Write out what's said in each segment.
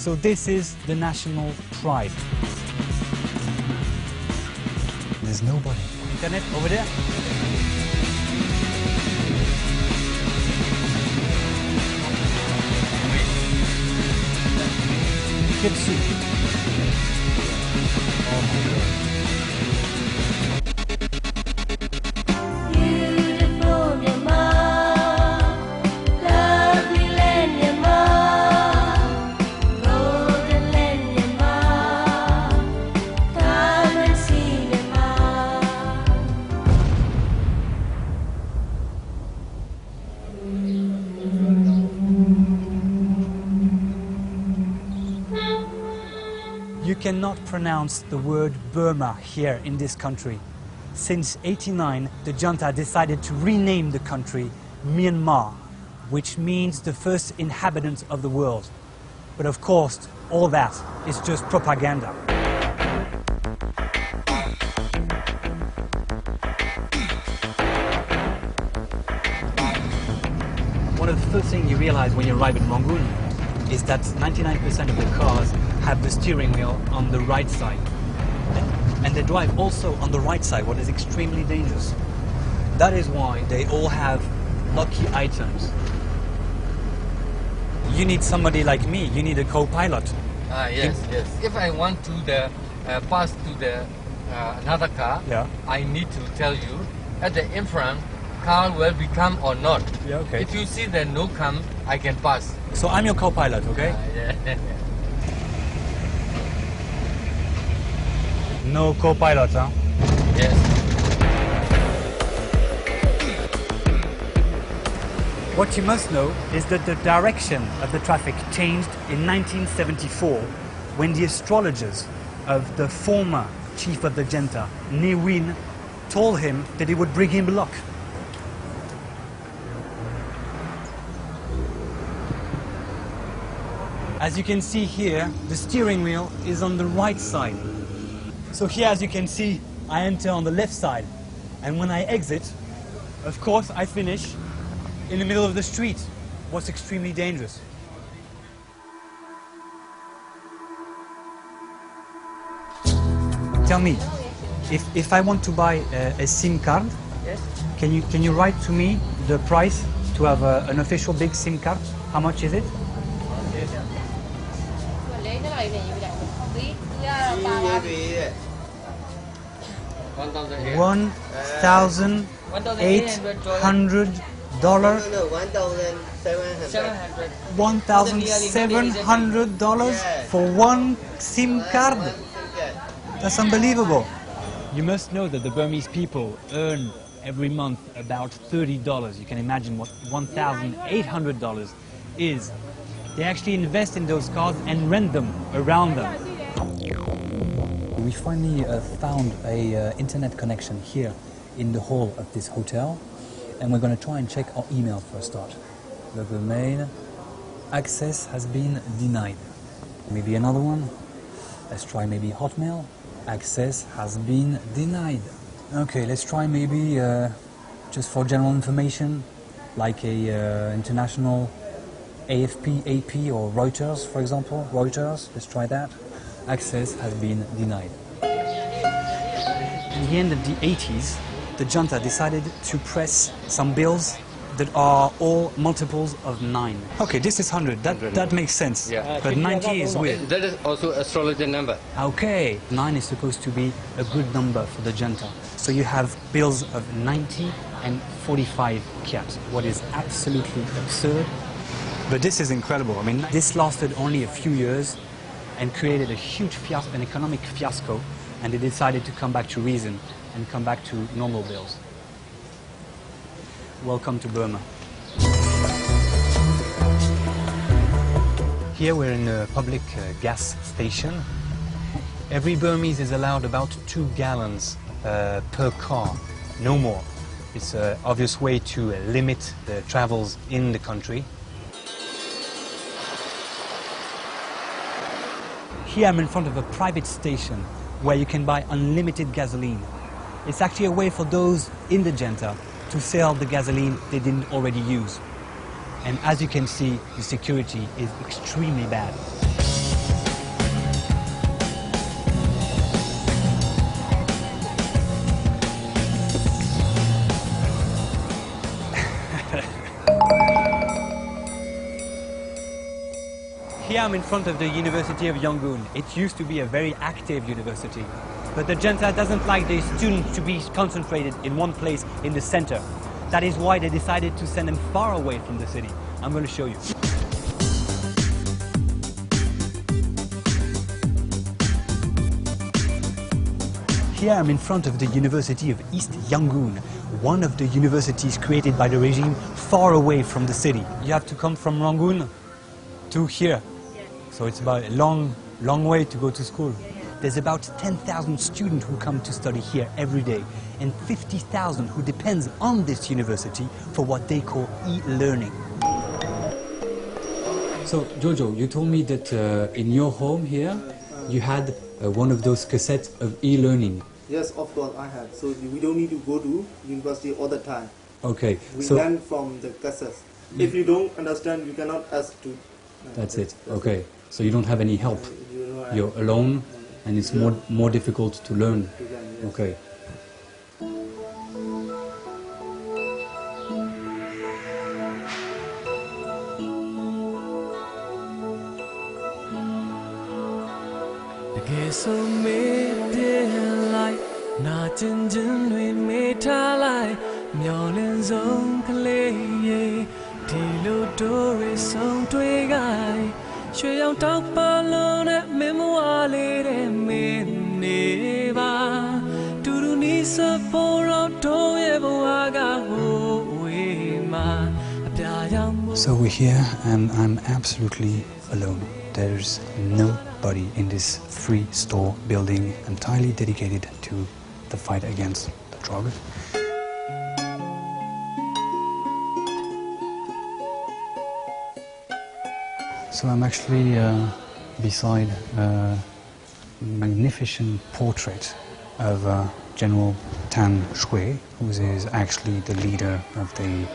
So this is the national pride. There's nobody. Internet over there? Kitsu. Oh my God. Beautiful Myanmar, lovely land Myanmar, golden land Myanmar, come and see Myanmar. You cannot pronounce the word Burma here in this country. Since '89, the junta decided to rename the country Myanmar, which means the first inhabitant of the world. But of course, all that is just propaganda. One of the first things you realize when you arrive in Rangoon is that 99% of the cars have the steering wheel on the right side. And they drive also on the right side, what is extremely dangerous. That is why they all have lucky items. You need somebody like me, you need a co-pilot. Yes. If I want to pass to the another car, Yeah. I need to tell you at the in front car will become or not. Yeah, okay. If you see the no come, I can pass. So I'm your co-pilot, okay? Yeah. No co-pilot, huh? Yes. What you must know is that the direction of the traffic changed in 1974 when the astrologers of the former chief of the junta, Ne Win, told him that it would bring him luck. As you can see here, the steering wheel is on the right side. So here, as you can see, I enter on the left side. And when I exit, of course, I finish in the middle of the street, what's extremely dangerous. Tell me, if I want to buy a SIM card, Yes. can you write to me the price to have an official big SIM card? How much is it? $1,800. $1,700 for one SIM card? That's unbelievable. You must know that the Burmese people earn every month about $30. You can imagine what $1,800 is. They actually invest in those cars and rent them around them. We finally found a internet connection here in the hall of this hotel, and we're going to try and check our email for a start. The mail, access has been denied. Maybe another one. Let's try maybe Hotmail. Access has been denied. Okay, let's try maybe just for general information, like a international AFP, AP, or Reuters, for example. Reuters, let's try that. Access has been denied. In the end of the 80s, the junta decided to press some bills that are all multiples of 9. Okay, this is 100. That makes sense. Yeah. But 90 is weird. That is also astrologer number. Okay, 9 is supposed to be a good number for the junta. So you have bills of 90 and 45 kyat, what is absolutely absurd. But this is incredible. I mean, this lasted only a few years and created a huge fiasco, an economic fiasco, and they decided to come back to reason and come back to normal bills. Welcome to Burma. Here we're in a public gas station. Every Burmese is allowed about 2 gallons per car, no more. It's an obvious way to limit the travels in the country. Here I'm in front of a private station where you can buy unlimited gasoline. It's actually a way for those in the junta to sell the gasoline they didn't already use. And as you can see, the security is extremely bad. Here I'm in front of the University of Yangon. It used to be a very active university, but the junta doesn't like the students to be concentrated in one place in the center. That is why they decided to send them far away from the city. I'm going to show you. Here I'm in front of the University of East Yangon, one of the universities created by the regime far away from the city. You have to come from Rangoon to here. So it's about a long way to go to school. There's about 10,000 students who come to study here every day, and 50,000 who depends on this university for what they call e-learning. So Jojo, you told me that in your home here, you had one of those cassettes of e-learning. Yes, of course I have. So we don't need to go to university all the time. Okay. We learn from the cassettes. If you don't understand, you cannot ask to. That's it. Okay. So you don't have any help. You're alone, and it's more difficult to learn. Yes. Okay. So we're here and I'm absolutely alone. There's nobody in this three-store building entirely dedicated to the fight against the drug. So I'm actually beside a magnificent portrait of General Tan Shui, who is actually the leader of the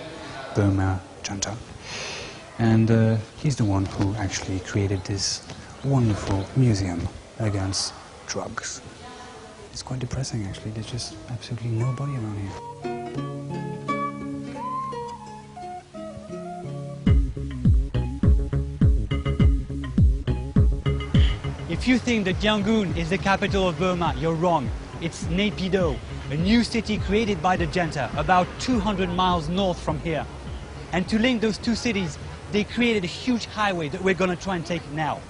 Burma junta. And he's the one who actually created this wonderful museum against drugs. It's quite depressing actually, there's just absolutely nobody around here. If you think that Yangon is the capital of Burma, you're wrong. It's Naypyidaw, a new city created by the junta about 200 miles north from here. And to link those two cities, they created a huge highway that we're going to try and take now.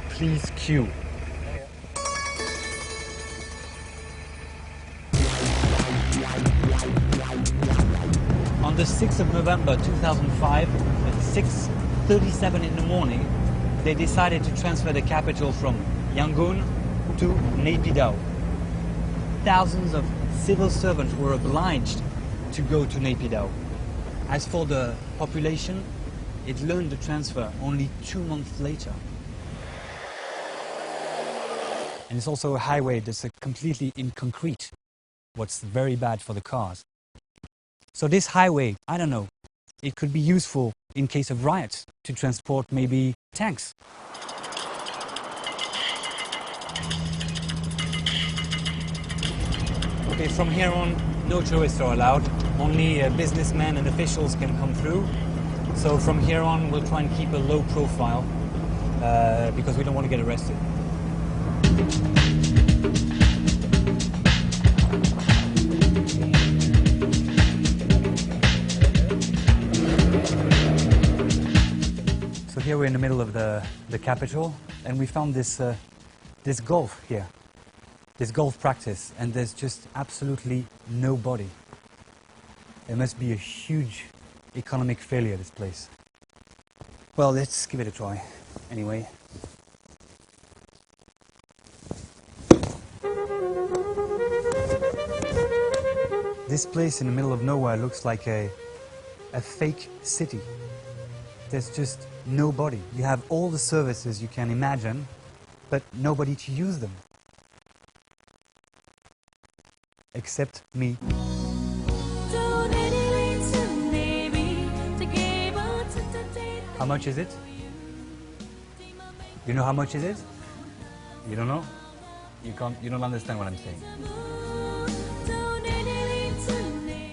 Please queue. On the 6th of November 2005, at 6:37 in the morning, they decided to transfer the capital from Yangon to Naypyidaw. Thousands of civil servants were obliged to go to Naypyidaw. As for the population, it learned the transfer only 2 months later. And it's also a highway that's completely in concrete, what's very bad for the cars. So this highway, I don't know, it could be useful in case of riots to transport maybe tanks. Okay, from here on, no tourists are allowed. Only businessmen and officials can come through. So from here on, we'll try and keep a low profile because we don't want to get arrested. So here we're in the middle of the capital, and we found this golf here. This golf practice, and there's just absolutely nobody. It must be a huge economic failure, this place. Well, let's give it a try, anyway. This place in the middle of nowhere looks like a fake city. There's just nobody. You have all the services you can imagine, but nobody to use them. Except me. How much is it? You know how much is it? You don't know? You don't understand what I'm saying.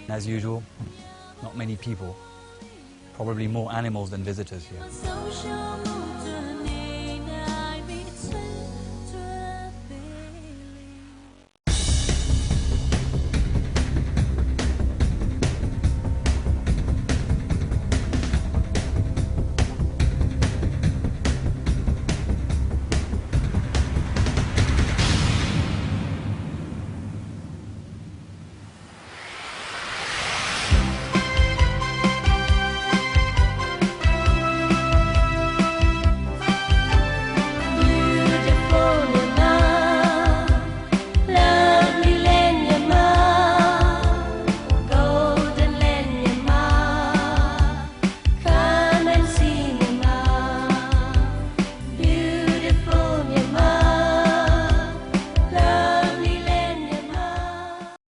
As usual, not many people. Probably more animals than visitors here. social